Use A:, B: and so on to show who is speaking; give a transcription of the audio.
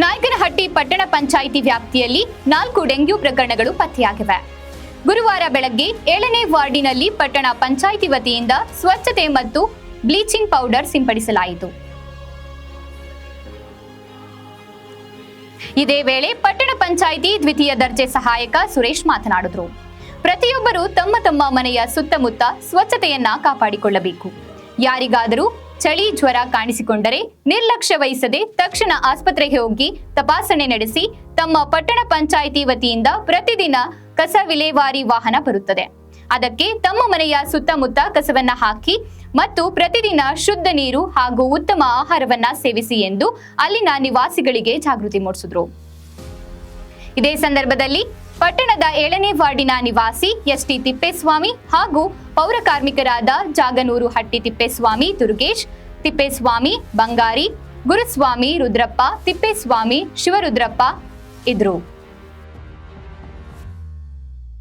A: ನಾಯಕನಹಟ್ಟಿ ಪಟ್ಟಣ ಪಂಚಾಯಿತಿ ವ್ಯಾಪ್ತಿಯಲ್ಲಿ 4 ಡೆಂಗ್ಯೂ ಪ್ರಕರಣಗಳು ಪತ್ತೆಯಾಗಿವೆ. ಗುರುವಾರ ಬೆಳಗ್ಗೆ 7ನೇ ವಾರ್ಡಿನಲ್ಲಿ ಪಟ್ಟಣ ಪಂಚಾಯಿತಿ ವತಿಯಿಂದ ಸ್ವಚ್ಛತೆ ಮತ್ತು ಬ್ಲೀಚಿಂಗ್ ಪೌಡರ್ ಸಿಂಪಡಿಸಲಾಯಿತು. ಇದೇ ವೇಳೆ ಪಟ್ಟಣ ಪಂಚಾಯಿತಿ ದ್ವಿತೀಯ ದರ್ಜೆ ಸಹಾಯಕ ಸುರೇಶ್ ಮಾತನಾಡಿದರು. ಪ್ರತಿಯೊಬ್ಬರು ತಮ್ಮ ತಮ್ಮ ಮನೆಯ ಸುತ್ತಮುತ್ತ ಸ್ವಚ್ಛತೆಯನ್ನ ಕಾಪಾಡಿಕೊಳ್ಳಬೇಕು. ಯಾರಿಗಾದರೂ ಚಳಿ ಜ್ವರ ಕಾಣಿಸಿಕೊಂಡರೆ ನಿರ್ಲಕ್ಷ್ಯ ವಹಿಸದೆ ತಕ್ಷಣ ಆಸ್ಪತ್ರೆಗೆ ಹೋಗಿ ತಪಾಸಣೆ ನಡೆಸಿ. ತಮ್ಮ ಪಟ್ಟಣ ಪಂಚಾಯಿತಿ ವತಿಯಿಂದ ಪ್ರತಿದಿನ ಕಸ ವಿಲೇವಾರಿ ವಾಹನ ಬರುತ್ತದೆ. ಅದಕ್ಕೆ ತಮ್ಮ ಮನೆಯ ಸುತ್ತಮುತ್ತ ಕಸವನ್ನ ಹಾಕಿ ಮತ್ತು ಪ್ರತಿದಿನ ಶುದ್ಧ ನೀರು ಹಾಗೂ ಉತ್ತಮ ಆಹಾರವನ್ನ ಸೇವಿಸಿ ಎಂದು ಅಲ್ಲಿನ ನಿವಾಸಿಗಳಿಗೆ ಜಾಗೃತಿ ಮೂಡಿಸಿದರು. ಇದೇ ಸಂದರ್ಭದಲ್ಲಿ ಪಟ್ಟಣದ 7ನೇ ವಾರ್ಡಿನ ನಿವಾಸಿ ಎಸ್ಟಿ ತಿಪ್ಪೇಸ್ವಾಮಿ ಹಾಗೂ ಪೌರ ಕಾರ್ಮಿಕರಾದ ಜಾಗನೂರು ಹಟ್ಟಿ ತಿಪ್ಪೇಸ್ವಾಮಿ, ದುರ್ಗೇಶ್ ತಿಪ್ಪೇಸ್ವಾಮಿ, ಬಂಗಾರಿ, ಗುರುಸ್ವಾಮಿ, ರುದ್ರಪ್ಪ ತಿಪ್ಪೇಸ್ವಾಮಿ, ಶಿವರುದ್ರಪ್ಪ ಇದ್ರು.